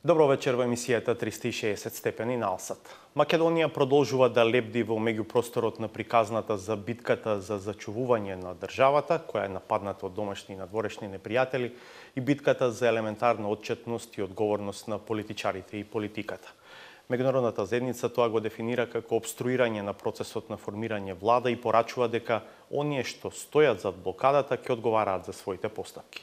Добро вечер во емисијата 360 степени на Алсат. Македонија продолжува да лебди во меѓупросторот на приказната за битката за зачувување на државата, која е нападната од домашни и надворешни непријатели, и битката за елементарна отчетност и одговорност на политичарите и политиката. Меѓународната заедница тоа го дефинира како обструирање на процесот на формирање влада и порачува дека оние што стојат зад блокадата ќе одговараат за своите постапки.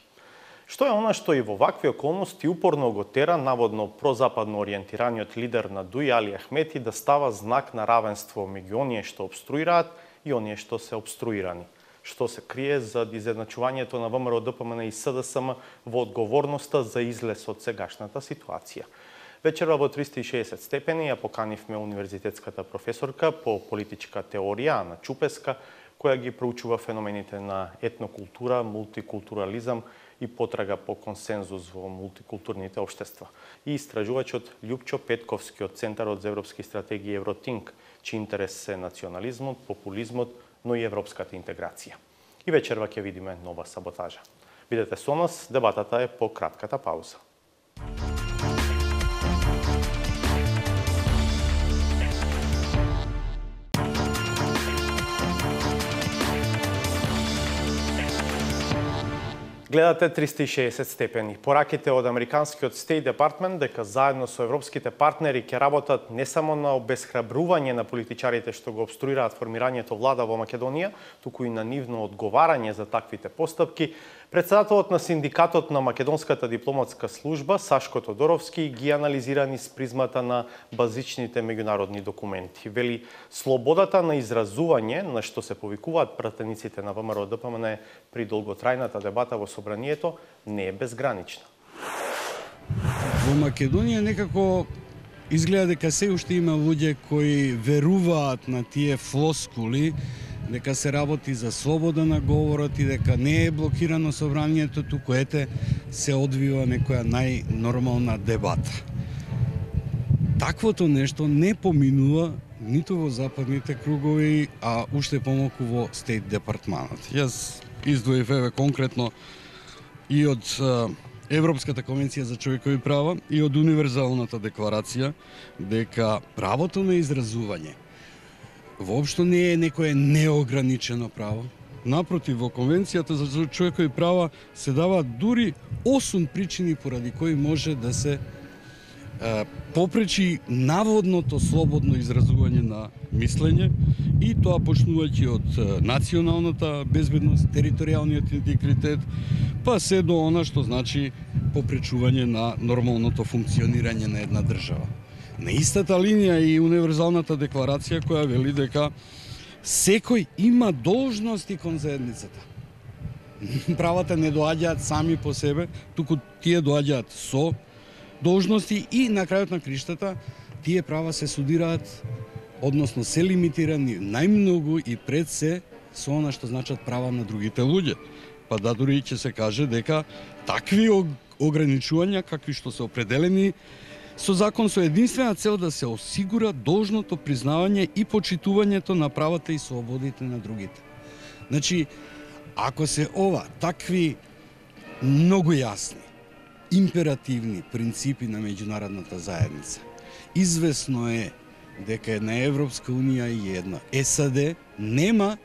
Што е она што и во вакви околности упорно го тера наводно прозападно ориентираниот лидер на ДУИ Али Ахмети да става знак на равенство меѓу оние што обструираат и оние што се обструирани? Што се крие за изедначувањето на ВМРО, ДПМН и СДСМ во одговорноста за излез од сегашната ситуација? Вечерва во 360 степени ја поканивме универзитетската професорка по политичка теорија Ана Чупеска, која ги проучува феномените на етнокултура, мултикултурализам и потрага по консензус во мултикултурните општества. И истражувачот Љупчо Петковски од Центарот за европски стратегии Евротинк, чиј интерес е национализмот, популизмот, но и европската интеграција. И вечерва ќе видиме нова саботажа. Бидете со нас, дебатата е по кратката пауза. Гледате 360 степени. Пораките од американскиот State Department дека заедно со европските партнери ќе работат не само на обесхрабрување на политичарите што го обструираат формирањето влада во Македонија, туку и на нивно одговарање за таквите постапки, председателот на синдикатот на Македонската дипломатска служба Сашко Тодоровски ги анализира низ призмата на базичните меѓународни документи. Вели, слободата на изразување, на што се повикуваат пратениците на ВМРО ДПМН при долготрајната дебата во Собранието, не е безгранична. Во Македонија некако изгледа дека се уште има луѓе кои веруваат на тие флоскули, дека се работи за слобода на говорот и дека не е блокирано собранието, туку ете се одвива некоја најнормална дебата. Таквото нешто не поминува ниту во западните кругови, а уште помалку во Стейт Департманот. Јас издвоив конкретно и од Европската конвенција за човекови права и од Универзалната декларација дека правото на изразување воопшто не е некое неограничено право. Напротив, во Конвенцијата за човекови права се даваат дури 8 причини поради кои може да се попречи наводното слободно изразување на мислење, и тоа почнувајќи од националната безбедност, територијалниот интегритет, па се до она што значи попречување на нормалното функционирање на една држава. На истата линија и Универзалната декларација која вели дека секој има должности кон заедницата. Правата не доаѓаат сами по себе, туку тие доаѓаат со должности и на крајот на криштата тие права се судираат, односно се лимитирани најмногу и пред се со она што значат права на другите луѓе. Па да дури ќе се каже дека такви ограничувања какви што се определени со закон со единствена цел да се осигура должното признавање и почитувањето на правата и слободите на другите. Значи, ако се такви многу јасни, императивни принципи на меѓународната заедница, известно е дека една Европска унија и една САД нема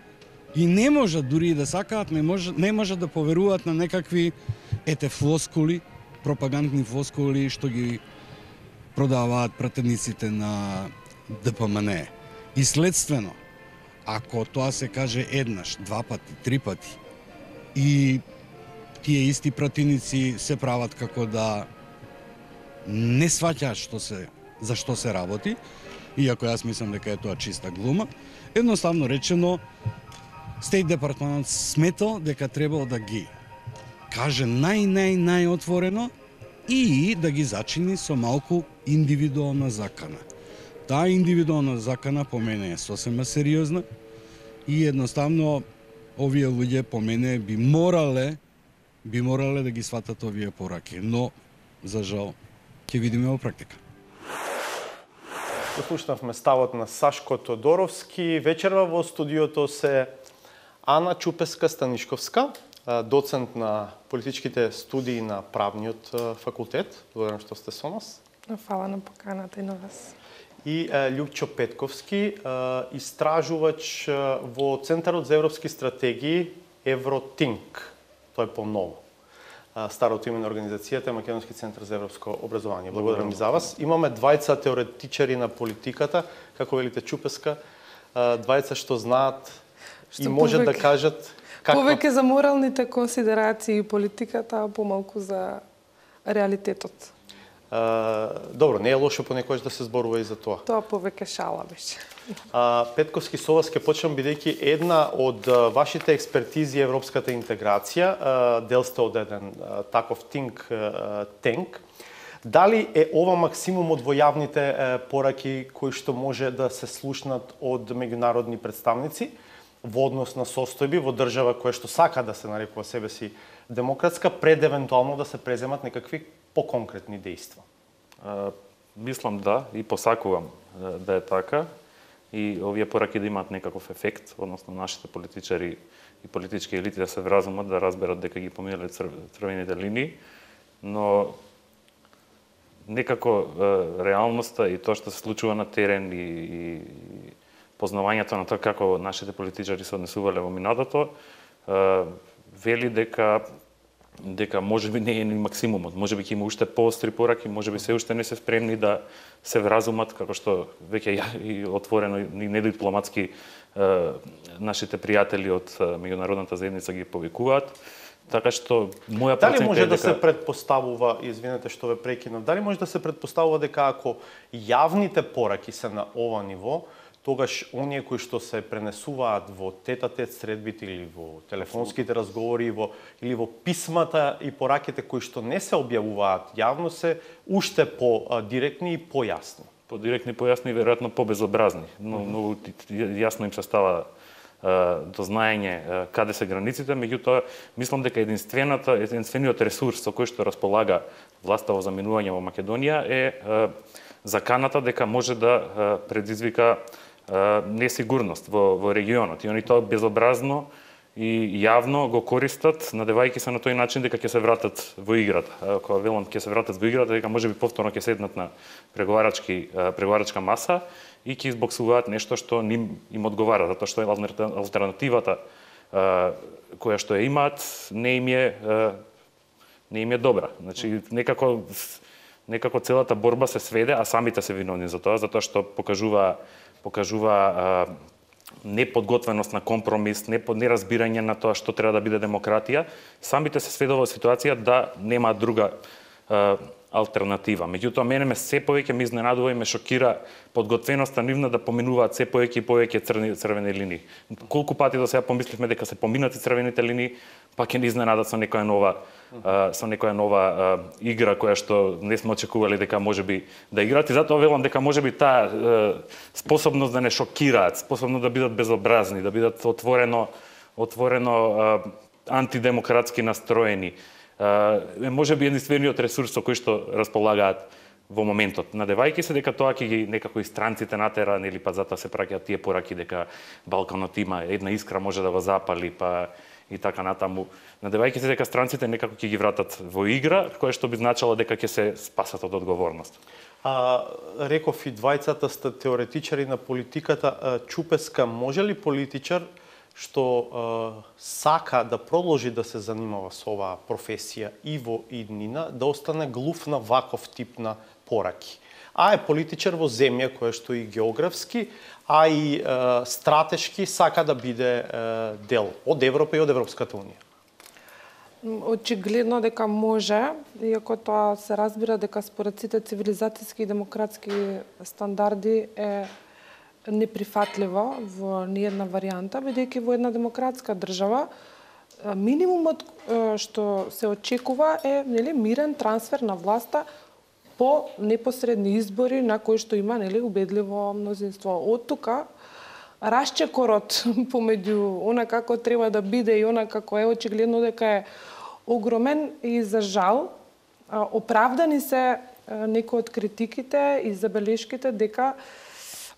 и не може дури да сакаат, не може да поверуваат на некакви флоскули, пропагандни флоскули што ги продаваат пратениците на ДПМН. И следствено, ако тоа се каже еднаш, два пати, три пати, и тие исти пратеници се прават како да не сваќаат за што се работи, иако јас мислам дека е тоа чиста глума, едноставно речено, Стейт Департманот сметал дека требало да ги каже најотворено и да ги зачини со малку индивидуална закана. Таа индивидуална закана по мене е сосема сериозна и едноставно овие луѓе по мене би морале да ги сватат овие пораки, но за жал ќе видиме во практика. Послушнавме ставот на Сашко Тодоровски. Вечерва во студиото се Ана Чупеска-Станишковска, доцент на политичките студии на Правниот факултет. Благодарам што сте со нас. Фала на поканата и на вас. И Љупчо Петковски, истражувач во Центарот за европски стратегии Евротинк. Тој е помново. Старото име на организацијата е Македонски центар за европско образование. Благодарам и за вас. Имаме двајца теоретичари на политиката, како велите Чупеска, двајца што знаат и можат да кажат како... Повеќе за моралните консидерации и политиката, а помалку за реалитетот. Добро, не е лошо понекогаш да се зборува и за тоа. Тоа повеќе шала беше. Петковски, со вас ќе почнам, бидејќи една од вашите експертизи е европската интеграција, дел сте од еден таков think tank. Дали е ова максимумот во јавните пораки кои што може да се слушнат од меѓународни представници во однос на состојби во држава која што сака да се нарекува себе си демократска, пред евентуално да се преземат некакви поконкретни дејства? Мислам да, и посакувам да е така. И овие пораки да имаат некаков ефект, односно нашите политичари и политички елити да се вразумат, да разберат дека ги поминале црвените линии, но некако реалноста и тоа што се случува на терен и познавањето на тоа како нашите политичари се однесувале во минатото, вели дека можеби не е ни максимумот, можеби ќе има уште поостри пораки, можеби се уште не се спремни да се вразумат, како што веќе и отворено и недипломатски нашите пријатели од меѓународната заедница ги повикуваат. Така што моја проценка дали може да се предпоставува, извинете што ве прекинав, дали може да се предпоставува дека ако јавните пораки се на ова ниво, тогаш оние кои што се пренесуваат во тет-а-тет средбите или во телефонските разговори или во писмата и пораките кои што не се објавуваат јавно се уште по-директни и појасни. По-директни, појасни и веројатно побезобразни. Но јасно им се става до знаење каде се границите, меѓутоа мислам дека единствениот ресурс со кој што располага власта во заминување во Македонија е заканата дека може да предизвика несигурност во регионот. И они тоа безобразно и јавно го користат, надевајќи се на тој начин дека ќе се вратат во играта. Кога велам ќе се вратат во играта, дека можеби повторно ќе седнат на преговарачка маса и ќе избоксуваат нешто што им одговара, затоа што алтернативата која што ја имаат не им е добра. Значи некако целата борба се сведе, а самите се виновни за тоа, затоа што покажува неподготвеност на компромис, неразбирање на тоа што треба да биде демократија. Самите се сведува во ситуација да нема друга алтернатива. Меѓутоа, мене се повеќе ме изненадува и ме шокира подготвеноста нивна да поминуваат се повеќе и повеќе црвени линии. Колку пати до сега помисливме дека се поминати црвените линии, па ќе ни изненадат со некоја нова игра која што не сме очекували дека можеби да играат. И затоа велам дека можеби таа способност да не шокираат, способност да бидат безобразни, да бидат отворено антидемократски настроени, можеби единствениот ресурс со кој што располагаат во моментот. Надевајќи се дека тоа ќе ги некако и странците натера, нели, па затоа се праќаат тие пораки дека Балканот има една искра може да го запали, па и така натаму. Надевајќи се дека странците некако ќе ги вратат во игра, која што би значало дека ќе се спасат од одговорност. Реков и двајцата сте теоретичари на политиката. Чупеска, може ли политичар што сака да продолжи да се занимава со оваа професија и во иднина, да остане глув на ваков тип на пораки? А е политичар во земја која што и географски, а и стратешки сака да биде дел од Европа и од Европската унија. Очигледно дека може, иако тоа се разбира дека според сите цивилизацијски и демократски стандарди е неприфатливо во ниедна варијанта, бидејќи во една демократска држава минимумот што се очекува е мирен трансфер на власта по непосредни избори на кои што има убедливо мнозинство. Од тука расчекорот помеѓу она како треба да биде и она како е, очигледно дека е огромен и за жал оправдани се некои од критиките и забелешките дека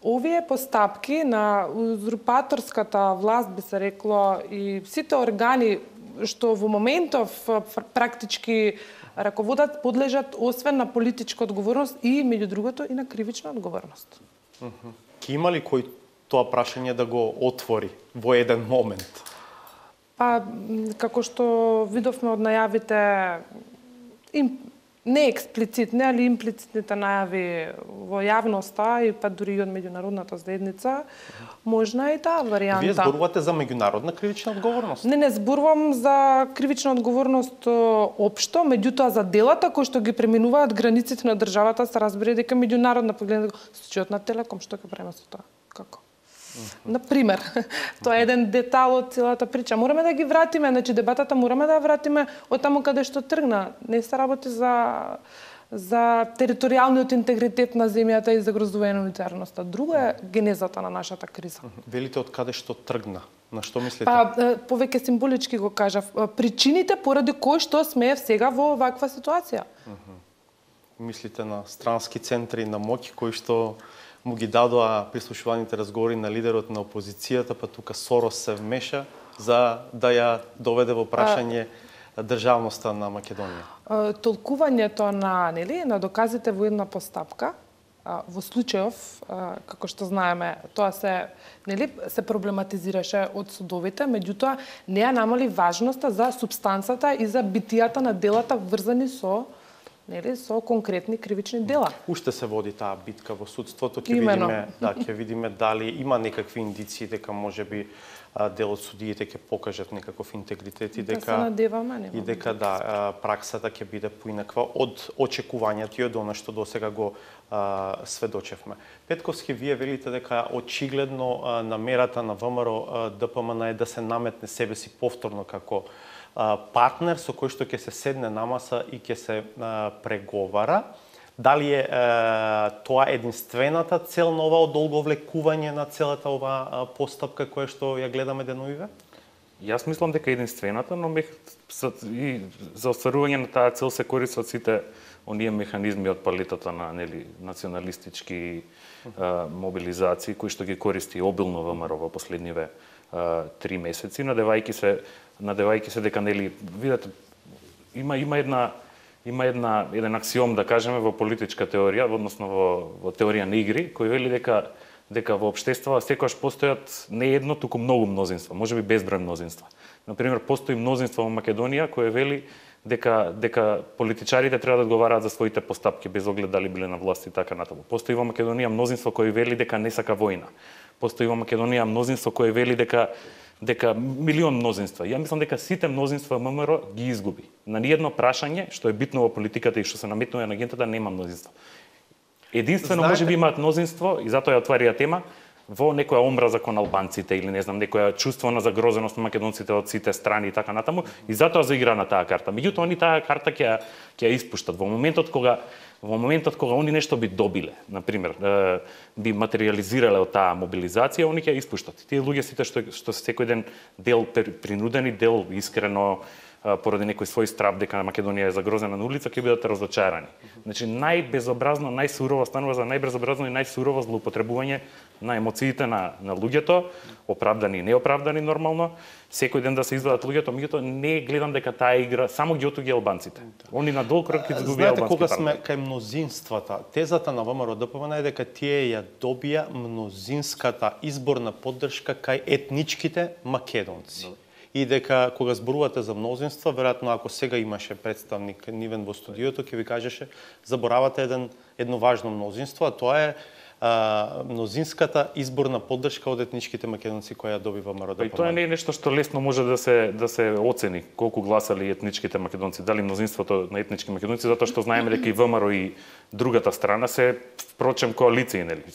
овие постапки на узурпаторската власт, би се рекло, и сите органи што во моментов практички раководат подлежат освен на политичка одговорност и меѓу другото и на кривична одговорност. Ки има ли кој тоа прашање да го отвори во еден момент? Па, како што видовме од најавите, не експлицитни, али имплицитните најави во јавноста и па дури и од меѓународната заедница, можна е и таа варијанта. Вие зборувате за меѓународна кривична одговорност? Не зборувам за кривична одговорност општо, меѓутоа за делата кои што ги преминуваат границите на државата се разбира дека меѓународна погледна случајот на Телеком, што ќе правиме со тоа? Како? Например, тоа е еден детал од целата прича. Мораме да ги вратиме, значи дебатата мораме да ја вратиме од таму каде што тргна. Не се работи за територијалниот интегритет на земјата и загрозување на унитарноста. Друго е генезата на нашата криза. Велите од каде што тргна. На што мислите? Па, повеќе символички го кажав. Причините поради кои што сме сега во ваква ситуација. Мислите на странски центри на моќ кои што му ги дадоа прислушуваните разговори на лидерот на опозицијата, па тука Сорос се вмеша за да ја доведе во прашање државноста на Македонија. Толкувањето на доказите во една постапка во случајов, како што знаеме, тоа се проблематизираше од судовите, меѓутоа не ја намали важноста за супстанцата и за битијата на делата врзани со конкретни кривични дела. Уште се води таа битка во судството, ќе видиме дали има некакви индиции дека можеби дел од судиите ќе покажат некаков интегритет и дека се надеваме, праксата ќе биде поинаква од очекувањето и од она што досега го сведочевме. Петковски, вие велите дека очигледно намерата на ВМРО ДПМН е да се наметне себе си повторно како партнер со кој што ќе се седне на маса и ќе се преговара. Дали е тоа единствената цел на ова одолговлекување на целата ова постапка која што ја гледаме деновиве? Јас мислам дека единствената, но за остварување на таа цел се користат сите оние механизми од палетата на националистички мобилизации кои што ги користи обилно ВМРО во последниве 3 месеци, надевајќи се дека видете има еден аксиом, да кажеме, во политичка теорија, односно во теорија на игри, кој вели дека во општеството секогаш постојат не едно, туку многу мнозинства, можеби безброј мнозинства. Например, постои мнозинство во Македонија кој вели дека политичарите треба да одговараат за своите постапки без оглед дали биле на власт и така натаму. Постои во Македонија мнозинство кој вели дека не сака војна. Постои во Македонија мнозинство кој вели дека милион мнозинства. Ја мислам дека сите мнозинства ВМРО ги изгуби. На ниедно прашање што е битно во политиката и што се наметнува на агентата нема мнозинство. Единствено можеби имаат мнозинство и затоа ја отварија тема во некоја омраза кон албанците или не знам некоја чувство на загрозеност на македонците од сите страни и така натаму и затоа заигра на таа карта. Меѓутоа они таа карта ќе ја испуштат во моментот кога они нешто би добиле, например, би материјализирале од таа мобилизација, они ќе ја испуштат. Тие луѓе сите што се секој ден дел принудени, дел искрено поради некој свој страв дека Македонија е загрозена на улица, ќе бидат разочарани. Значи најбезобразно, најсурово станува за најбезобразно и најсурово злоупотребување на емоциите на луѓето, оправдани и неоправдани нормално. Секој ден да се извадат луѓето, меѓутоа не гледам дека таа игра само ги отуѓи албанците. Они на долг рок ќе изгубија албански кога сме кај мнозинствата, тезата на ВМРО ДПМН е дека тие ја добија мнозинската изборна поддршка кај етничките македонци. И дека кога зборувате за мнозинства, веројатно ако сега имаше представник нивен во студиото, ќе ви кажеше заборавате едно важно мнозинство, а тоа е мнозинската изборна поддршка од етничките македонци која ја добива ВМРО ДПМН. И тоа не е нешто што лесно може да се оцени колку гласали етничките македонци, дали мнозинството на етнички македонци, затоа што знаеме дека и ВМРО и другата страна се впрочем коалиции, нели?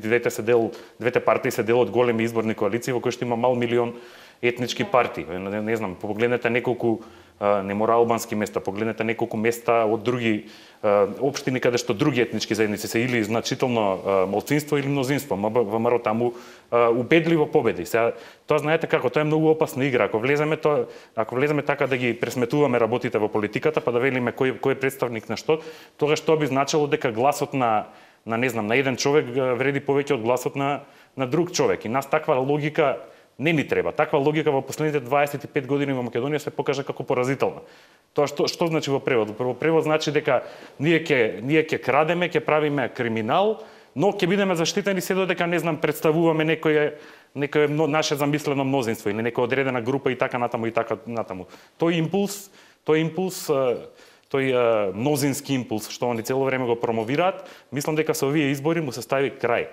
Двете партии се дел од големи изборни коалиции во кои што има мал милион етнички партии. Не знам, погледнете неколку не мора албански места, погледнете неколку места од други општини каде што други етнички заедници се или значително малцинство или мнозинство. ВМРО таму убедливо победи. Сега тоа знаете како, тоа е многу опасна игра. Ако влеземе така да ги пресметуваме работите во политиката, па да велиме кој е представник на што, тогаш тоа би значило дека гласот на еден човек вреди повеќе од гласот на друг човек. И нас таква логика Не ни треба. Таква логика во последните 25 години во Македонија се покажа како поразителна. Тоа што значи во превод? Во превод значи дека ние ќе крадеме, ќе правиме криминал, но ќе бидеме заштитени се додека не знам представуваме некое наше замислено мнозинство или некоја одредена група и така натаму и така натаму. Тој мнозински импулс што они цело време го промовираат, мислам дека со овие избори му се стави крај.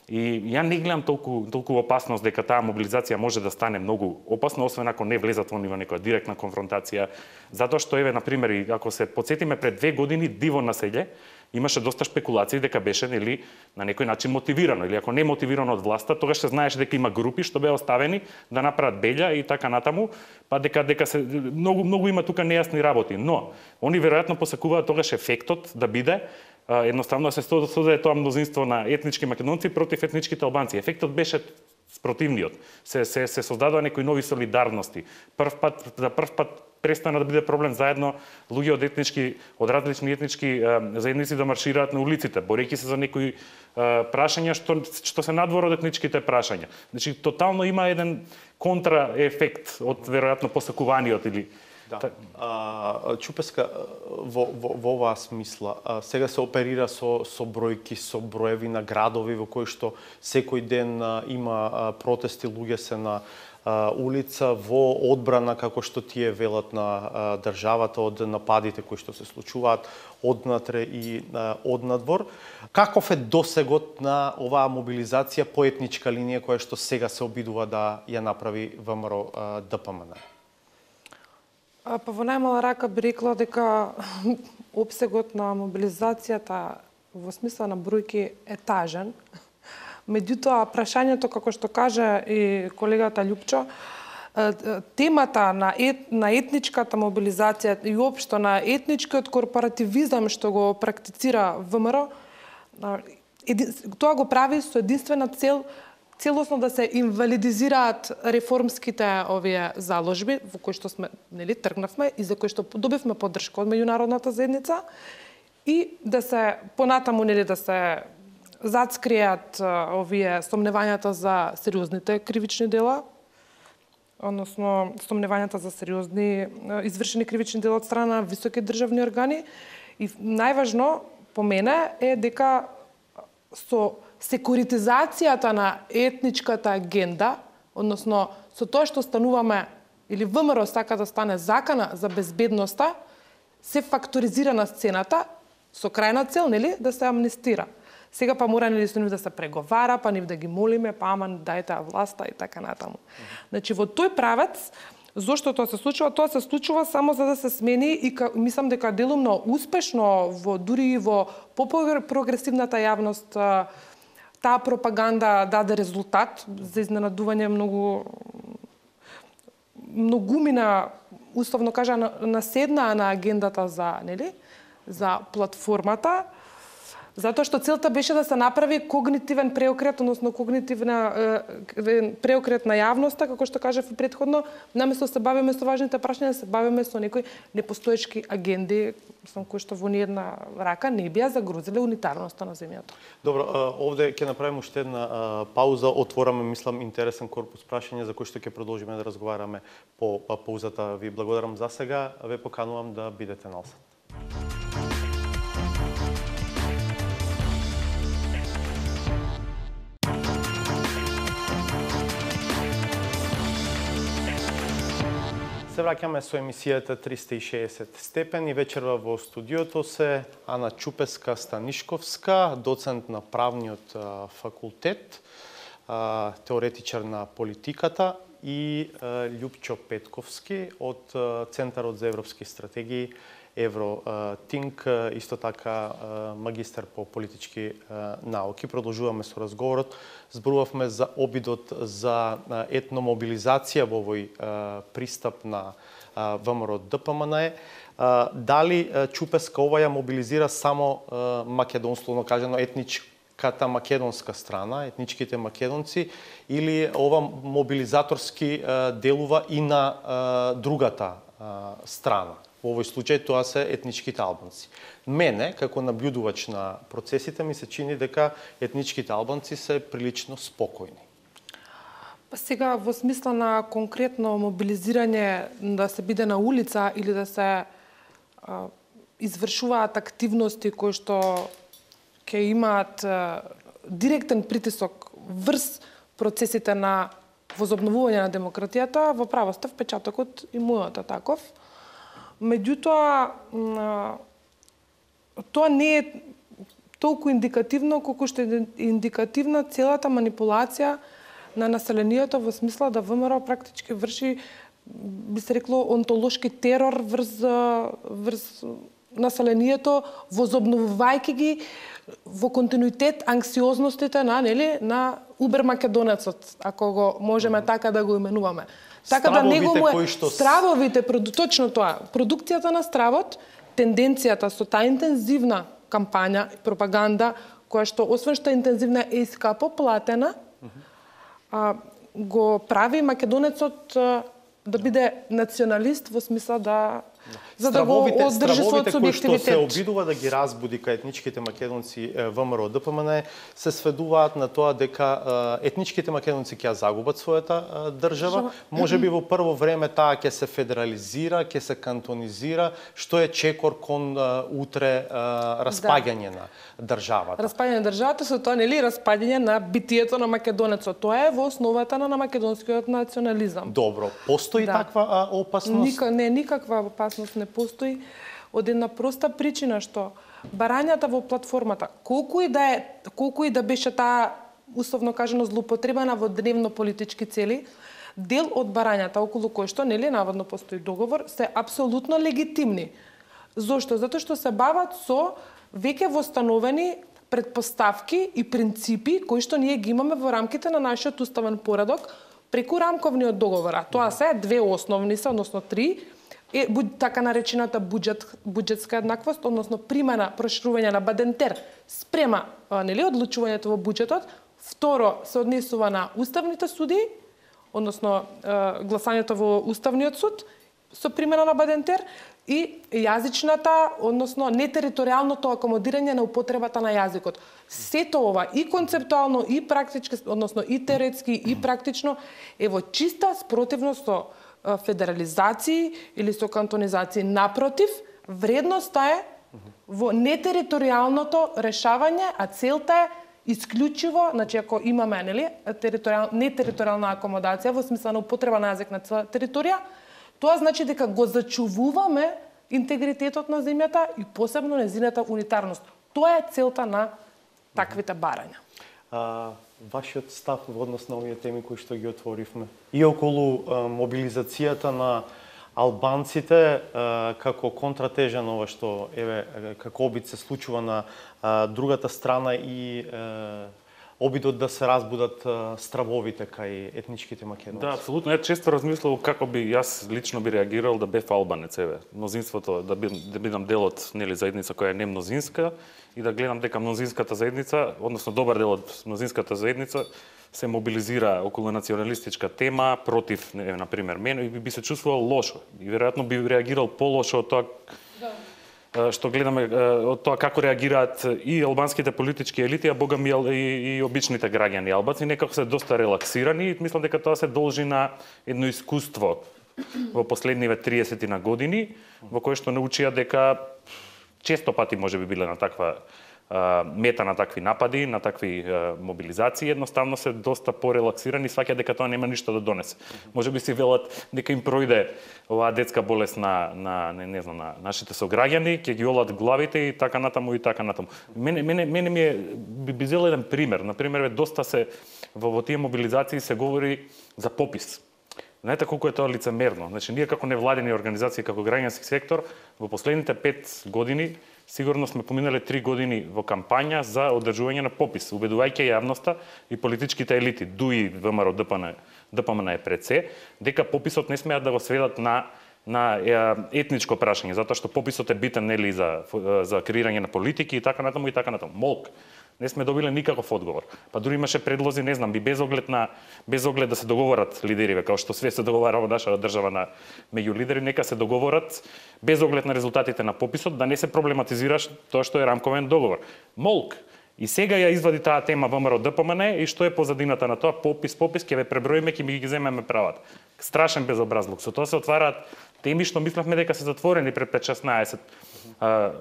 И ја не гледам толку опасност дека таа мобилизација може да стане многу опасна, освен ако не влезат во некоја директна конфронтација. Затоа што еве на пример, ако се потсетиме пред 2 години Диво населје имаше доста шпекулации дека беше на некој начин мотивирано, или ако не мотивирано од власта, тогаш се знаеше дека има групи што беа оставени да направат белја и така натаму, па дека се многу има тука нејасни работи, но они веројатно посакуваат тогаш ефектот да биде едноставно се создаде тоа мнозинство на етнички македонци против етничките албанци. Ефектот беше спротивниот. Се создадоа некои нови солидарности. Прв пат престана да биде проблем заедно луѓе од различни етнички заедници да маршираат на улиците, борејќи се за некои прашања што се надвор од етничките прашања. Значи тотално има еден контраефект од веројатно посакуваниот или Да. Чупеска, во оваа смисла, сега се оперира со бројки, со броеви на градови во кои што секој ден има протести, луѓе се на улица во одбрана, како што тие велат, на државата од нападите кои што се случуваат однатре и однадвор. Каков е досегот на оваа мобилизација по етничка линија која што сега се обидува да ја направи ВМРО ДПМН? Па во најмала рака би рекла дека опсегот на мобилизацијата во смисла на бројки е тажен. Меѓутоа, прашањето, како што кажа и колегата Љупчо, темата на етничката мобилизација и општо на етничкиот корпоративизам што го практицира ВМРО, тоа го прави со единствена цел целосно да се инвалидизираат реформските овие заложби во кои што сме тргнавме и за кои што добивме поддршка од меѓународната заедница и да се понатаму да се зацкријат овие сомневањата за сериозните кривични дела, односно сомневањата за сериозни извршени кривични дела од страна на високи државни органи. И најважно по мене е дека со секуритизацијата на етничката агенда, односно со тоа што стануваме или ВМРО сака да стане закана за безбедноста, се факторизира на сцената со крајна цел, да се амнестира. Сега па мора со нив да се преговара, па нив да ги молиме, па ама дајте власта и така натаму. Значи во тој правец, зошто тоа се случува? Тоа се случува само за да се смени и мислам дека делумно успешно дури и во по-прогресивната јавност таа пропаганда даде резултат за изненадување многумина, условно кажа, наседнаа на агендата за платформата, затоа што целта беше да се направи когнитивен преокрет, односно преокрет на јавноста, како што кажав и претходно, наместо да се бавиме со важните прашања, да се бавиме со некои непостоечки агенди, кои што во ниедна рака не бија загрозиле унитарноста на земјата. Добро, овде ќе направиме уште една пауза, отвораме, мислам, интересен корпус прашања за кои што ќе продолжиме да разговараме по паузата. Ви благодарам за сега, ве поканувам да бидете налсат. Се враќаме со емисијата 360 степени. Вечерва во студиото се Ана Чупеска-Станишковска, доцент на правниот факултет, теоретичар на политиката, и Љупчо Петковски од Центарот за европски стратегии Евротинк, исто така магистар по политички науки. Продолжуваме со разговорот. Зборувавме за обидот за етномобилизација во овој пристап на ВМРО ДПМН. Дали Чупеска ова ја мобилизира само македонствено кажано етничката македонска страна, етничките македонци, или ова мобилизаторски делува и на другата страна? Во овој случај тоа се етничките албанци. Мене, како наблюдувач на процесите, ми се чини дека етничките албанци се прилично спокојни. Па сега во смисла на конкретно мобилизирање да се биде на улица или да се извршуваат активности кои што ќе имаат директен притисок врз процесите на возобновување на демократијата, во право сте впечатокот и мојот е таков. Меѓутоа, тоа не е толку индикативно колку што е индикативна целата манипулација на населението во смисла да ВМРО практички врши, би се рекло, онтолошки терор врз населението, возобновувајќи ги во континуитет анксиозностите на Убер македонецот, ако го можеме така да го именуваме. Така да стравовите, точно тоа, продукцијата на стравот, тенденцијата со таа интензивна кампања и пропаганда, која што освен што е интензивна е и скапо платена, го прави македонецот да биде националист во смисла за да го одржи својот субјективитет. Стравовите кои што се обидува да ги разбуди кај етничките македонци ВМРО ДПМН се сведуваат на тоа дека етничките македонци ќе загубат својата држава. Можеби во прво време таа ќе се федерализира, ќе се кантонизира, што е чекор кон утре распаѓање на државата. Распаѓање на државата со тоа распаѓање на битието на македонецот. Тоа е во основата на македонскиот национализам. Добро, постои таква опасност? Никаква опасност не постои од една проста причина што барањата во платформата, колку и да беше таа условно кажано злоупотребена во дневно политички цели, дел од барањата околу кој што наводно постои договор се апсолутно легитимни. Зошто? Затоа што се бават со веќе востановени претпоставки и принципи кои што ние ги имаме во рамките на нашиот уставен поредок преку рамковниот договор. Тоа се две основни, односно три, така наречената буџетска еднаквост, односно примена, проширување на Бадентер спрема одлучувањето во буџетот. Второ, се однесува на уставните суди, односно гласањето во уставниот суд со примена на Бадентер и јазичната, односно нетериторијалното акомодирање на употребата на јазикот. Сето ова и концептуално и практички, односно и теоретски и практично е во чиста спротивност со федерализации или со кантонизации. Напротив, вредноста е во нетериторијалното решавање, а целта е исклучиво, значи ако имаме нетериторијална акомодација во смисла на употреба на јазик на цела територија, тоа значи дека го зачувуваме интегритетот на земјата и посебно нејзината унитарност. Тоа е целта на таквите барања. Вашиот став во однос на овие теми кои што ги отворивме и околу мобилизацијата на албанците како контратежа на ова што како обид се случува на другата страна и обидот да се разбудат стравовите кај етничките македонци. Да, апсолутно. Често размислував како би јас лично би реагирал да бев албанец, мнозинството да бидам дел од заедница која е не мнозинска и да гледам дека мнозинската заедница, односно добар дел од мнозинската заедница се мобилизира околу националистичка тема против, на пример, мене и би се чувствувал лошо и веројатно би реагирал полошо од тоа што гледаме од тоа како реагираат и албанските политички елити, а богами и обичните граѓани албанци, некако се доста релаксирани и мислам дека тоа се должи на едно искуство во последниве 30 на години, во кое што научија дека често пати може би биле на таква мета на такви напади, на такви мобилизации, едноставно се доста порелаксирани, сваќа дека тоа нема ништо да донесе. Може би си велат дека им пројде оваа детска болест на нашите сограѓани, ќе ги олат главите и така натаму и така натаму. Мене ми е би зел еден пример. На пример, доста се во тие мобилизации се говори за попис. Знаете колку е тоа лицемерно. Значи, ние како невладени организации, како граѓански сектор, во последните 5 години сигурно сме поминале 3 години во кампања за одржување на попис, убедувајќи јавноста и политичките елити, ДУИ, ВМРО, ДПМН е пред се, дека пописот не смеат да го сведат на етничко прашање, затоа што пописот е битен за креирање на политики и така натаму и така натаму. Молк. Не сме добиле никаков одговор. Па дури имаше предлози, не знам, без оглед да се договорат лидериве, као што све се договара во нашата држава меѓу лидери, нека се договорат без оглед на резултатите на пописот, да не се проблематизира тоа што е рамковен договор. Молк. И сега ја извади таа тема ВМРО ДПМН и што е позадината на тоа, попис, ќе ве преброиме, ќе ми ги земеме правата. Страшен безобразлук. Со тоа се отвараат теми што мислевме дека се затворени пред 5-16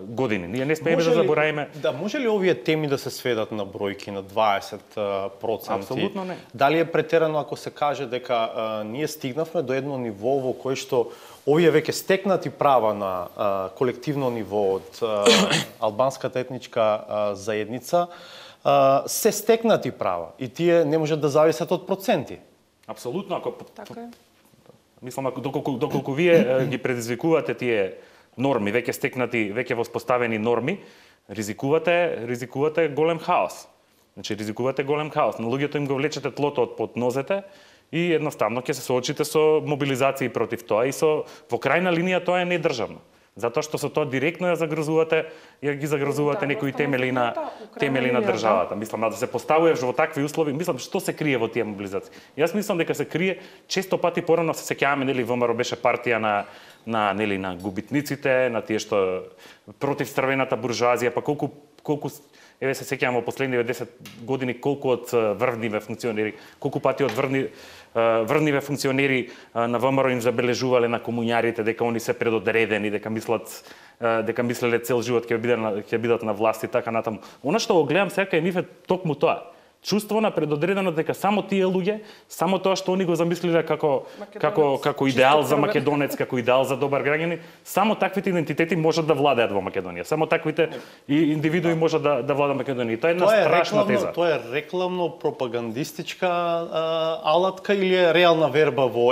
години. Ние не смееме да забораиме. Да, може ли овие теми да се сведат на бројки на 20%? Апсолутно не. Дали е претерано ако се каже дека ние стигнавме до едно ниво во кој што овие веќе стекнати права на колективно ниво од албанската етничка заедница се стекнати права и тие не можат да зависат од проценти? Апсолутно, ако Така е. мислам доколку вие ги предизвикувате тие норми, веќе стекнати, веќе воспоставени норми, ризикувате голем хаос. Значи ризикувате голем хаос. На луѓето им го влечете тлото од под нозете и едноставно ќе се соочите со мобилизации против тоа и во крајна линија тоа е недржавно. Затоа што со тоа директно ја ги загрозувате некои темели на државата. Мислам да се поставуваш во такви услови, мислам што се крие во тие мобилизации. Јас мислам дека се крие често пати порано се сеќаваме нели ВМРО беше партија на губитниците, на тие што против црвената буржоазија, па колку еве се сеќавам во последниве 10 години колку од врвниве функционери, колку пати од врвниве функционери на ВМРО им забележувале на комуњарите дека они се предодредени, дека мислеле цел живот ќе бидат на власт и така натаму. Она што го гледам сега е нив е токму тоа. Чувство на предодредено дека само тие луѓе, само тоа што они го замислиле како идеал за македонец, како идеал за добар граѓанин, само таквите идентитети можат да владеат во Македонија. Само таквите индивидуи можат да владеат Македонија. Тоа е една страшна теза. Тоа е рекламно пропагандистичка алатка или е реална верба во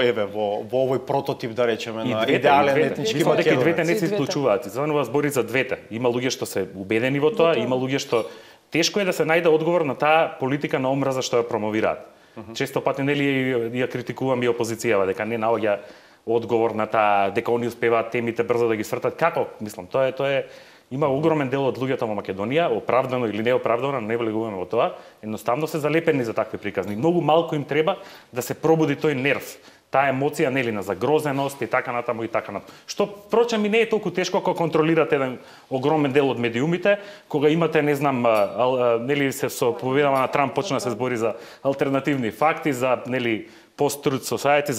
овој прототип, да речеме, на идеален етнички македонец? Дека и двете не се исклучуваат. Звонува збори за двете. Има луѓе што се убедени во тоа, има луѓе што тешко е да се најде одговор на таа политика на омраза што ја промовираат. Често пати нели ја критикувам и опозицијава дека не наоѓа одговор на таа, дека они успеваат темите брзо да ги свртат. Како? Мислам, тоа е има огромен дел од луѓето во Македонија, оправдано или неоправдано, не влегуваме во тоа, едноставно се залепени за такви приказни. Многу малку им треба да се пробуди тој нерв, таа емоција нели на загрозеност и така натаму и така натаму. Што впрочем и не е толку тешко кога контролирате еден огромен дел од медиумите, кога имате не знам нели се со победава на Трамп почна да се збори за алтернативни факти, за нели post-truth society,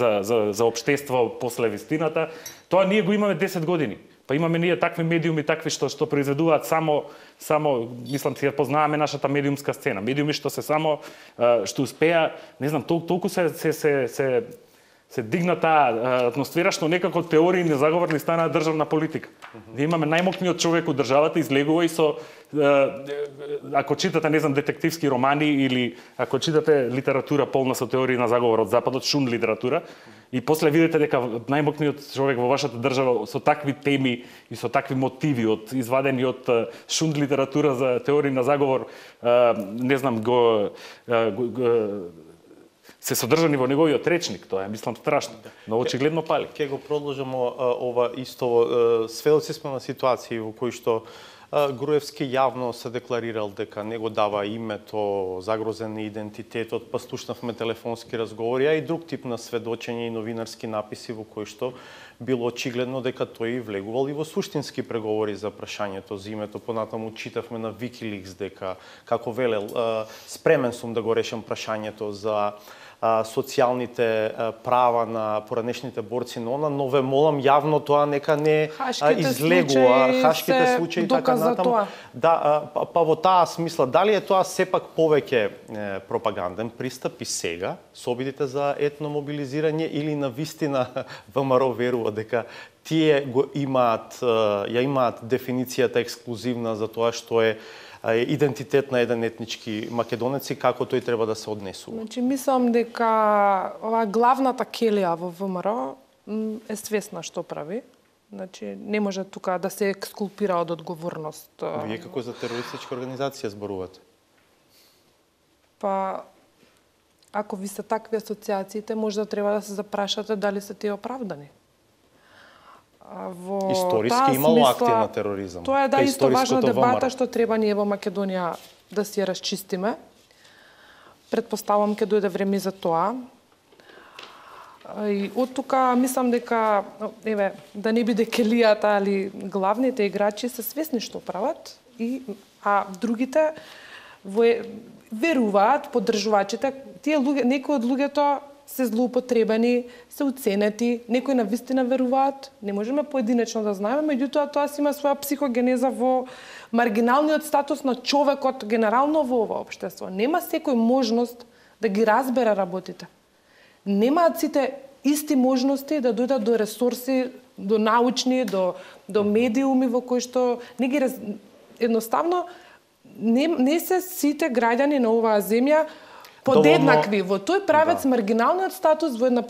за општество после вистината. Тоа ние го имаме 10 години. Па имаме ние такви медиуми, такви што произведуваат само мислам ќе познаваме нашата медиумска сцена. Медиуми што се само што успеа, не знам, толку се дигна таа атмосфера што некако теории не заговорни стана државна политика. Ние имаме најмокниот човек од државата, излегува и со ако читате, не знам, детективски романи или ако читате литература полна со теории на заговор од западот, шун литература, и после видите дека најмокниот човек во вашата држава со такви теми и со такви мотиви извадени од шун литература за теории на заговор, не знам, се содржани во неговиот речник, тоа е, мислам, страшно. Но очигледно пали. Ке го продолжиме ова исто. Сведоци сме на ситуации во кои што Груевски јавно се декларирал дека не го дава името, загрозен е идентитетот, па слушнавме телефонски разговори, а и друг тип на сведочење и новинарски написи во кои што било очигледно дека тој влегувал и во суштински преговори за прашањето за името. Понатаму читавме на Wikileaks дека, како велел, спремен сум да го решам прашањето за социјалните права на поранешните борци на ОНА, но ве молам јавно тоа нека не излегува. Хашките случаи така натаму. Да, па во таа смисла, дали е тоа сепак повеќе пропаганден пристап и сега со обидите за етно мобилизирање или на вистина ВМРО верува дека тие го имаат дефиницијата ексклузивна за тоа што е идентитет на еден етнички македонец и како тој треба да се однесува? Значи, мислам дека оваа главната келија во ВМРО е свесна што прави. Значи, не може тука да се екскулпира од одговорност. Вие како за терористичка организација зборувате? Па, ако ви се такви асоциациите, може да треба да се запрашате дали се тие оправдани. Историски имало акти на тероризам. Тоа е исто важна дебата што треба ние во Македонија да си ја расчистиме. Предпоставам ќе дојде време за тоа. И од тука мислам дека да не биде келијата, али главните играчи се свесни што прават а другите веруваат поддржувачите, тие луѓе, некои од луѓето се злоупотребени, се уценети, некои навистина веруваат, не можеме поединечно да знаеме, меѓутоа тоа си има своја психогенеза во маргиналниот статус на човекот генерално во ова општество. Нема секој можност да ги разбере работите. Немаат сите исти можности да дојдат до ресурси, до научни, до медиуми во кои што не ги едноставно не се сите граѓани на оваа земја подеднакви. Во тој правец маргиналниот статус во една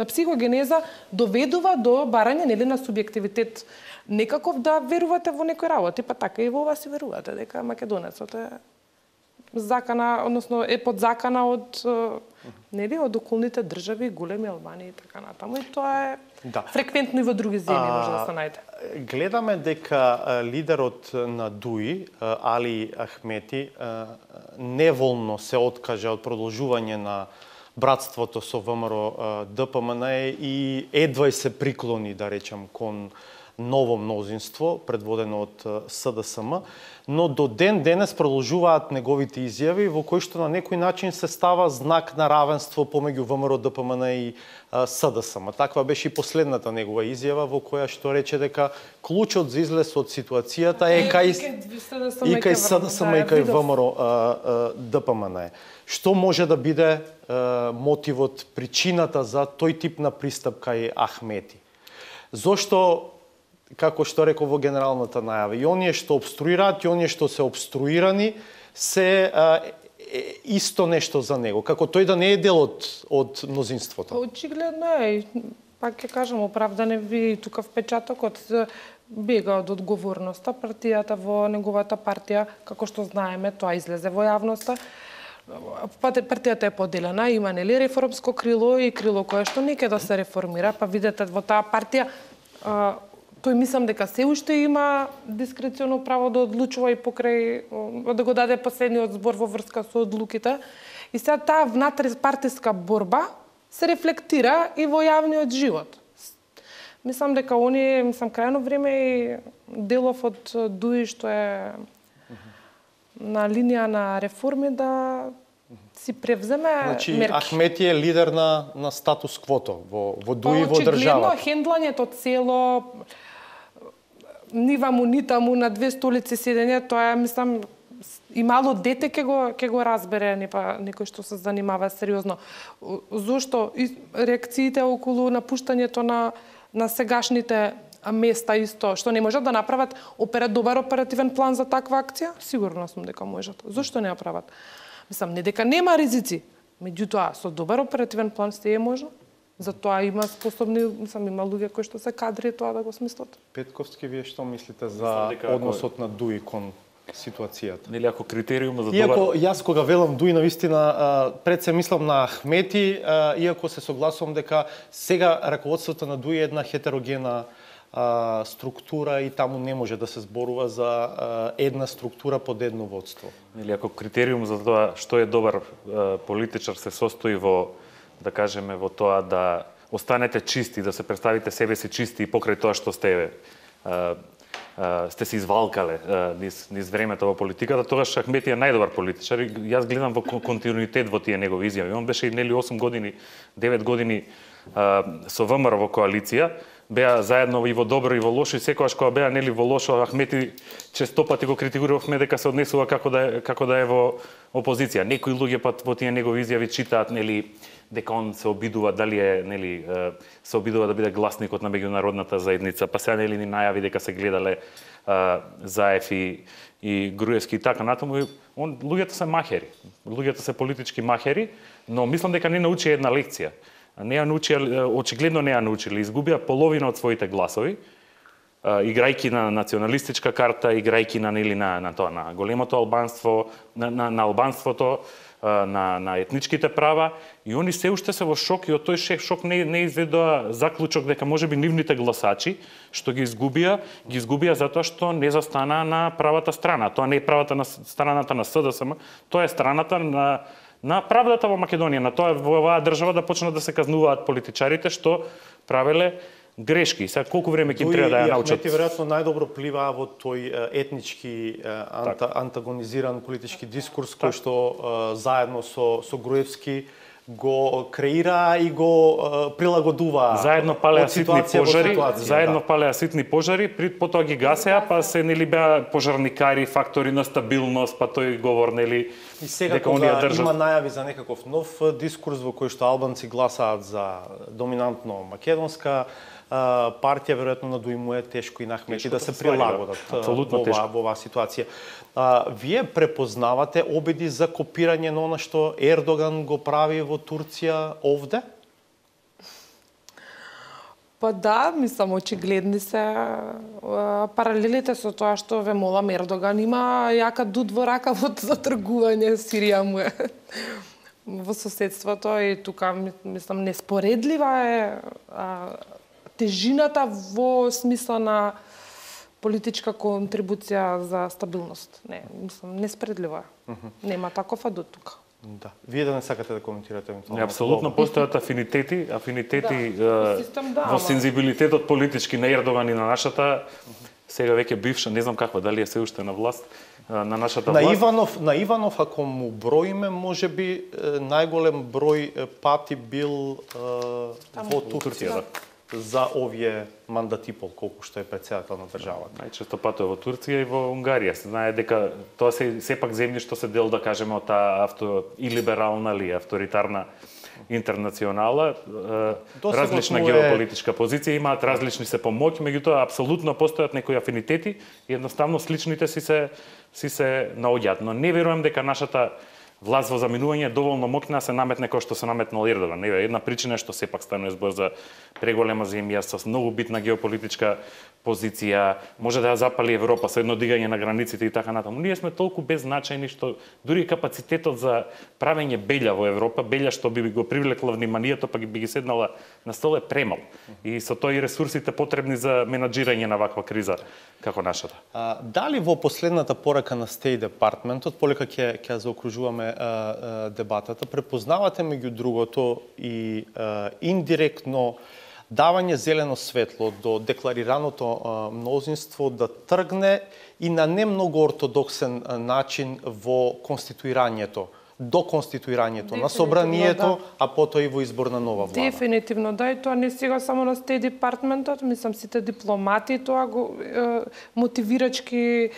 психогенеза доведува до барање нели на субјективитет. Некаков да верувате во некои работи, па така и во ова си верувате дека македонецот е закана, односно е под закана од нели од околните држави, големи Албанија и така натаму, и тоа е фреквентно и во други земји може да се најде. Гледаме дека лидерот на ДУИ, Али Ахмети, неволно се откажа од продолжување на братството со ВМРО ДПМН и едва се приклони, да речам, кон ново мнозинство, предводено од СДСМ, но до ден денес продолжуваат неговите изјави во кои што на некој начин се става знак на равенство помеѓу ВМРО ДПМН и СДСМ. Таква беше и последната негова изјава во која што рече дека клучот за излез од ситуацијата е кај СДСМ и кај ВМРО ДПМН. Што може да биде мотивот, причината за тој тип на пристап кај Ахмети? Зошто, како што реков во генералната најава, и оние што обструираат, и оние што се обструирани, се исто нешто за него, како тој да не е дел од мнозинството. Очигледно е, пак ќе кажам, оправдане ви тука впечатокот бега од одговорноста, партијата во неговата партија, како што знаеме, тоа излезе во јавноста. Партијата е поделена, има нели реформско крило и крило кое што не ќе да се реформира, па видете во таа партија тој мислам дека се уште има дискреционо право да одлучува и покрај да го даде последниот збор во врска со одлуките. И сега таа внатрешпартиска борба се рефлектира и во јавниот живот. Мислам дека крајно време и делов од ДУИ што е на линија на реформи да си превземе мерки. Ахмети е лидер на статус квото во ДУИ во државата. Очигледно хендлањето цело нива му ни таму на две столици седење, тоа е, мислам, и мало дете ќе го разбере, некој што се занимава сериозно. Зошто реакциите околу напуштањето на сегашните места исто, што не можат да направат добар оперативен план за таква акција? Сигурно сум дека можат. Зошто не ја прават? Мислам, не дека нема ризици, меѓутоа со добар оперативен план се е можно. Затоа има способни, мислам, има луѓе кои што се кадри тоа да го смислат. Петковски, вие што мислите за односот на ДУИ кон ситуацијата? Нели ако критериумот за Иако јас кога велам ДУИ навистина пред се мислам на Ахмети, иако се согласувам дека сега раководството на ДУИ е една хетерогена структура и таму не може да се зборува за една структура под едно водство. Или ако критериум за тоа што е добар политичар се состои во, да кажеме, во тоа да останете чисти, да се представите себе си чисти и покрај тоа што сте се извалкале низ времето во политиката, тогаш Ахмети е најдобар политичар. Јас гледам во континуитет во тие негови изјави. Он беше нели 8 години, 9 години со ВМРО во коалиција, беа заедно и во добро и во лошо, и секогаш кога беа нели во лошо, Ахмети често пати го критикувавме дека се однесува како да е во опозиција. Некои луѓе пат во тие негови изјави читаат нели дека он се обидува дали е нели се обидува да биде гласникот на меѓународната заедница, па сега нели ни најави дека се гледале Заев и Груевски и така натаму. Луѓето се махери. Луѓето се политички махери, но мислам дека не научи една лекција. Не ја научија, очигледно не ја научиле. Изгубија половина од своите гласови, играјки на националистичка карта, играјки на тоа, на големото албанство, на албанството, на етничките права, и они се уште се во шок, и од тој шок не изведоа заклучок дека можеби нивните гласачи што ги изгубија затоа што не застана на правата страна. Тоа не е правата на страната на СДСМ, тоа е страната на правдата во Македонија, на тоа во оваа држава да почнат да се казнуваат политичарите што правеле грешки. Сега колку време ќе им треба да ја научат? Ахмети веројатно најдобро пливаа во тој етнички антагонизиран политички дискурс кој што заедно со Груевски го креира и го прилагодува. Заедно палеа ситни пожари, палеа ситни пожари, потоа ги гасеа, па се нели беа пожарникари, фактори на стабилност, па тој говор нели и сега кога има најави за некаков нов дискурс во кој што албанци гласаат за доминантно македонска партија, веројатно надуимува тешко и на Ахмети да се прилагодат во оваа ситуација. Вие препознавате обиди за копирање на она што Ердоган го прави во Турција овде? Па да, мислам, очигледни се паралелите со тоа што ве молам, Ердоган има јака дуд во ракавот за тргување, Сирија му е во соседството и тука, мислам, неспоредлива е тежината во смисла на политичка контрибуција за стабилност. Не, мислам, неспредливо е. Нема таков адут тука. Да. Вие да не сакате да коментирате евентуално? Апсолутно постојат афинитети во сензибилитетот политички на Ердоган и на нашата сега веќе бивша, не знам каква, дали е се уште на власт, на нашата власт. На Иванов, ако му броиме, можеби најголем број пати бил во Турција. За овие мандат и пол, колку што е председател на државата. Најчесто патува во Турција и во Унгарија. Се знае дека тоа се сепак земји што се дел, да кажеме, од таа илиберална или авторитарна интернационала, различна геополитичка позиција, имаат различни се помоќ, меѓутоа апсолутно постојат некои афинитети и едноставно сличните си се наоѓаат. Но не верувам дека нашата власт во заминување е доволно моќна да се наметне кој што се наметнал Ердоган. Една причина е што сепак станува збор за преголема земја со многу битна геополитичка позиција, може да ја запали Европа со едно дигање на границите и така натаму. Ние сме толку беззначајни што дури капацитетот за правење белја во Европа, белја што би го привлекла вниманието, па би ги седнала на стол е премал. И со тој ресурсите потребни за менаџирање на ваква криза како нашата. Дали во последната порака на State Department, полека ќе заокружуваме дебатата, препознавате меѓу другото и индиректно давање зелено светло до декларираното мнозинство да тргне и на не многу ортодоксен начин во конституирањето, до конституирањето на собранието, а потоа и во избор на нова влада. Дефинитивно, да, и тоа не сега само на State Department-от, мислам сите дипломати тоа го мотивирачки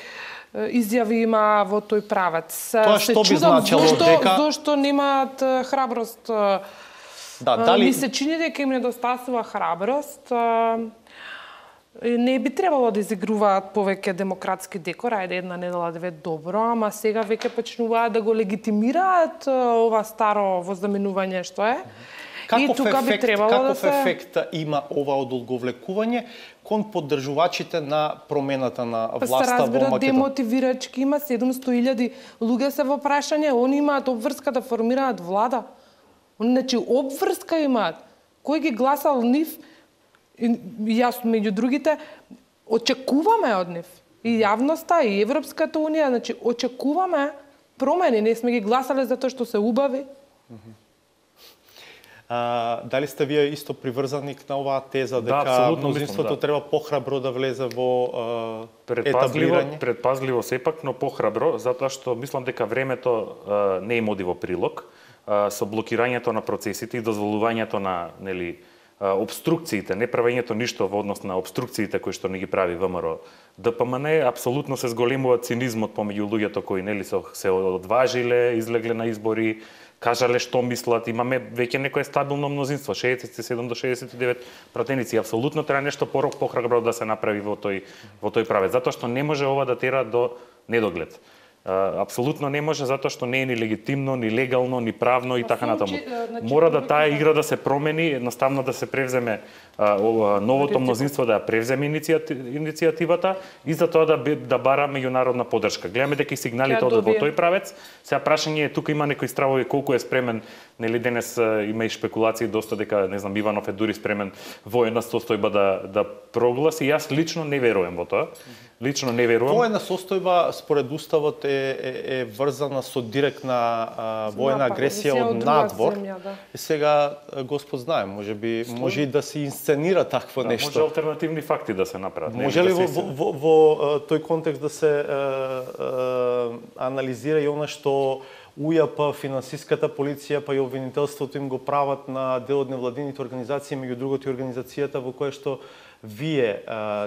изјави има во тој правец. Тоа што би значило дека зошто немаат храброст. Да, дали ми се чини дека им недостасува храброст. Не би требало да изигруваат повеќе демократски декор, ајде една недела две добро, ама сега веќе почнуваат да го легитимираат ова старо воззаменување што е. Каков ефект има ова одолговлекување кон поддржувачите на промената на власта во Македонија? Се разбира, демотивирачки има 700.000 луѓе се во прашање, они имаат обврска да формираат влада. Значи, обврска имаат. Кој ги гласал нив, јас меѓу другите, очекуваме од нив. И јавноста, и Европската унија, значи, очекуваме промени. Не сме ги гласале затоа што се убави. Дали сте вие исто приврзаник на оваа теза, дека мнозинството треба похрабро да влезе во етаблирање? Предпазливо сепак, но похрабро, затоа што мислам дека времето не им оди во прилог. Со блокирањето на процесите и дозволувањето на обструкциите, не правењето ништо во однос на обструкциите кои што не ги прави ВМРО ДПМН, апсолутно се зголемува цинизмот помеѓу луѓето кои се одважиле, излегле на избори, кажале што мислат, имаме веќе некое стабилно мнозинство, 67 до 69 пратеници. Апсолутно треба нешто похрабро да се направи во тој правец, затоа што не може ова да тера до недоглед. Апсолутно не може, затоа што не е ни легитимно, ни легално, ни правно и така натаму. Мора да таа игра да се промени, едноставно да се превземе новото мнозинство да ја превземе иницијативата и за тоа да бара меѓународна поддршка. Гледаме дека и сигналите одат во тој правец. Сега прашање е, тука има некои стравови колку е спремен, нели денес има и шпекулации доста дека, не знам, Иванов е дури спремен воена состојба да прогласи. Јас лично не верувам во тоа. Лично не верувам. Воена состојба според уставот е врзана со директна воена агресија од надвор. И сега Господ знае, може и да се инсценира такво нешто. Може алтернативни факти да се направат. Може ли во тој контекст да се анализира и она што УЈП, финансиската полиција, па и обвинителството им го прават на дел од невладините организации, меѓу другото и организацијата во која што вие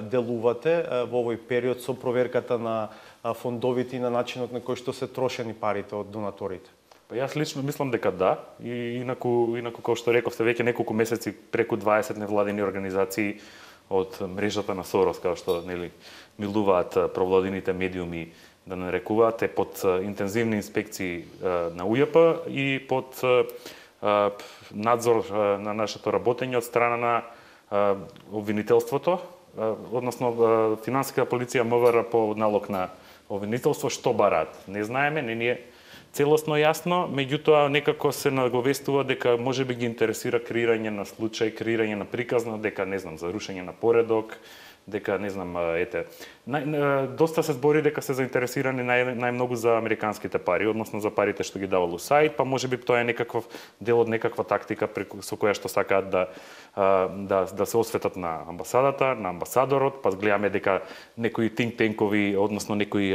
делувате во овој период со проверката на фондовите и на начинот на кој што се трошени парите од донаторите? Па јас лично мислам дека да, и инаку како што рековте, веќе неколку месеци преку 20 невладини организации од мрежата на Сорос, како што нели милуваат провладините медиуми да нарекуваат, е под интензивни инспекции на УЈП и под надзор на нашето работење од страна на обвинителството, односно финансиската полиција МВР по налог на обвинителство што бараат. Не знаеме, не ни е целосно јасно, меѓутоа некако се наговестува дека можеби ги интересира креирање на случај, креирање на приказна, дека не знам, за рушење на поредок, дека не знам, доста се збори дека се заинтересирани најмногу за американските пари, односно за парите што ги давал USAID, па можеби тоа е некаков дел од некаква тактика со која што сакаат да се осветат на амбасадата, на амбасадорот, па гледаме дека некои think tankoви, односно некои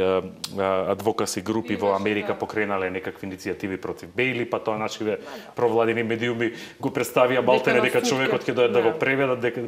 адвокаси групи во Америка покренале некакви иницијативи против Бејли, па тоа нашиве провладини медиуми го представија балтере дека човекот ќе дојде да го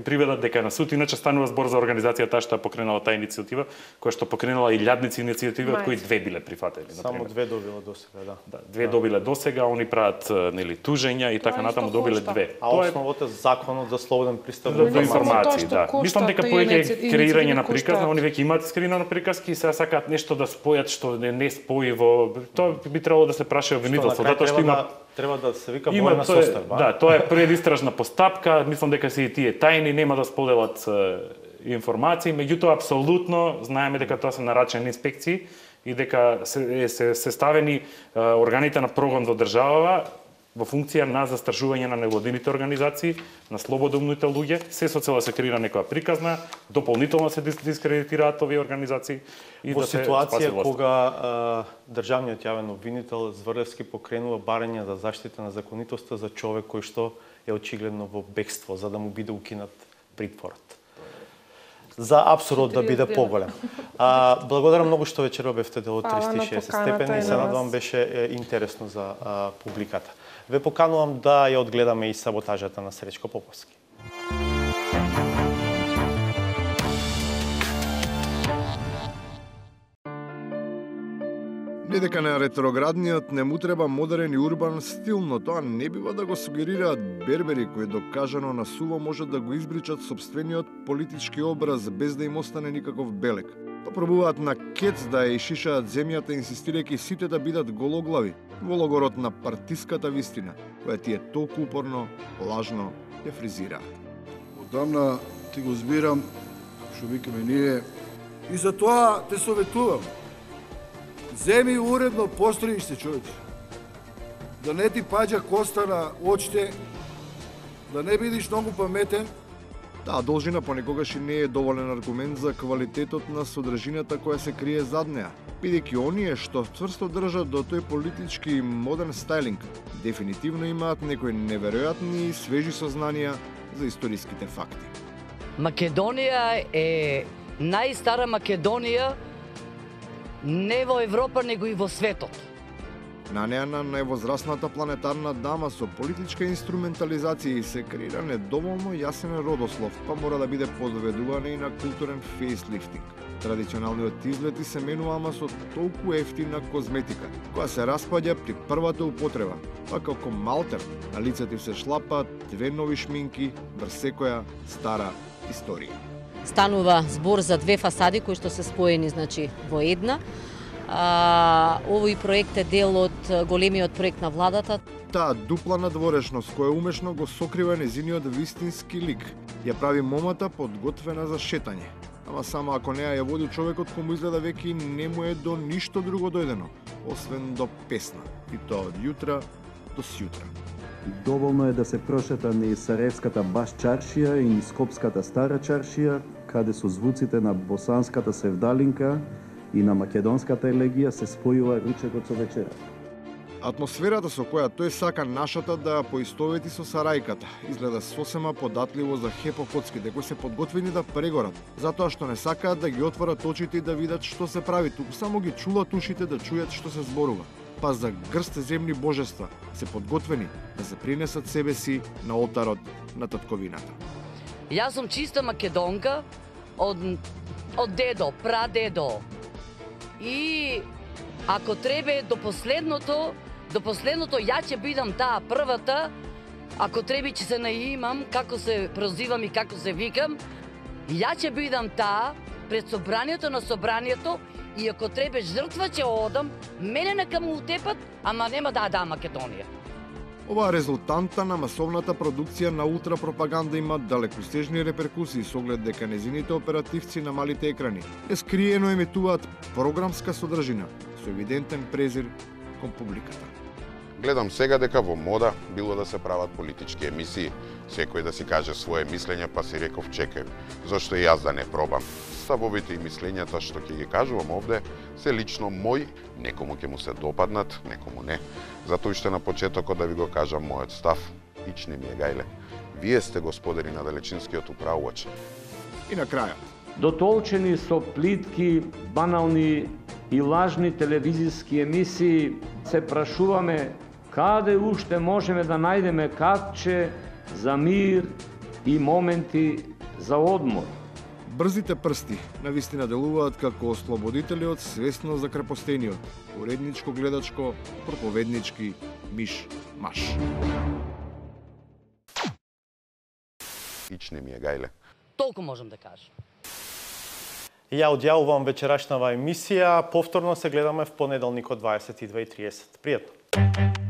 приведат дека на суд, иначе станува збор за организација таа што покренала таа иницијатива, која што покренала илјадници иницијативи, од кои 2 биле прифатени. Само 2 добиле досега, да. 2 добиле досега, они прават нели тужења и така натаму добиле 2. А основата законот за слободен пристап до информации, да. Мислам дека повеќе креирање на приказна, они веќе имаат скринирани приказки и сега сакаат нешто да спојат што не спои во тоа би требало да се праша обвинителство, затоа што треба да се вика војна состав, да, тоа е предистражна постапка, мислам дека се и тие тајни нема да споделат информации, меѓутоа апсолутно знаеме дека тоа се нарачени инспекции и дека се ставени органите на прогон во државава во функција на застражување на невладините организации, на слободумните луѓе, се со цел да се креира некоја приказна, дополнително се дискредитираат овие организации и во да се ситуација кога државниот јавен обвинител Зврлевски покренува барање за заштита на законитоста за човек кој што е очигледно во бегство за да му биде укинат притворот. За абсурд да биде поголем. Благодарам многу што вечерва бевте дел од 360 степени и се надевам беше интересно за публиката. Ве поканувам да ја одгледаме и саботажата на Сречко Поповски. Не дека на ретроградниот не му треба модерен и урбан стил, но тоа не бива да го сугерираат бербери кои докажано на суво можат да го избричат собствениот политички образ без да им остане никаков белег. Па пробуваат на кец да ја ишишаат земјата инсистирајќи сите да бидат гологлави во логорот на партиската вистина, која тие толку упорно, лажно ја фризираат. Одамна ти го збирам, што викаме ние, и за тоа те советувам. Земи уредно построиште, човече. Да не ти паѓа коста на очите, да не бидиш многу паметен. Таа должина понекогаш и не е доволен аргумент за квалитетот на содржината која се крие зад неа, бидејќи оние што цврсто држат до тој политички модерн стайлинг, дефинитивно имаат некои неверојатни и свежи сознанија за историските факти. Македонија е најстара Македонија не во Европа, него и во светот. На неа на највозрасната планетарна дама со политичка инструментализација се креира недоволно јасен родослов, па мора да биде подведувана и на културен фейслифтинг. Традиционалниот изглед се менува, ама со толку ефтина козметика, која се распаѓа при првата употреба, па како малтер на лицето се шлапаат 2 нови шминки врз секоја стара историја. Станува збор за 2 фасади кои што се споени, значи, во една. Овој проект е дел од големиот проект на владата. Таа дупла надворешност која умешно го сокрива незиниот вистински лик, ја прави момата подготвена за шетање. Ама само ако неа ја води човекот кому изгледа веќе не му е до ништо друго дојдено, освен до песна, и тоа од јутра до сјутра. Доволно е да се прошета низ Сараевската баш чаршија и низ Скопската стара чаршија, каде со звуците на босанската севдалинка и на македонската елегија се спојува ручекот со вечерата. Атмосферата со која тој сака нашата да ја поистовети со сарајката изгледа сосема податливо за хепокоцките кои се подготвени да прегорат, затоа што не сакаат да ги отворат очите и да видат што се прави, туку само ги чулат ушите да чујат што се зборува. Па за грст земни божества се подготвени да се принесат себе си на олтарот на татковината. Јас сум чиста македонка од дедо, прадедо. И ако требе до последното ја ќе бидам таа првата, ако треба ќе се наимам, како се прозивам и како се викам, ја ќе бидам таа пред собранието на собранието и ако треба жртва ќе одам, мене нека му утепат, ама нема да дам Македонија. Оваа резултанта на масовната продукција на ултрапропаганда има далекосежни реперкусии со оглед дека незините оперативци на малите екрани нескриено емитуваат програмска содржина со евидентен презир кон публиката. Гледам сега дека во мода било да се прават политички емисии, секој да си каже свое мислење, па си реков чекај, зашто и јас да не пробам. Ставовите и мислењата што ќе ги кажувам овде се лично мој, некому ќе му се допаднат, некому не. Затоа уште на почетокот да ви го кажам мојот став, ични ми е гајле. Вие сте господари на далечинскиот управувач. И на крајот. Дотолчени со плитки, банални и лажни телевизиски емисии, се прашуваме каде уште можеме да најдеме капче за мир и моменти за одмор. Брзите прсти навистина делуваат како ослободители од свесно закрепостениот, уредничко-гледачко, проповеднички миш-маш. Ични ми е гајле. Толку можам да кажам. Ја одјавувам вечерашнава емисија. Повторно се гледаме в понеделник од 22:30. Пријатно!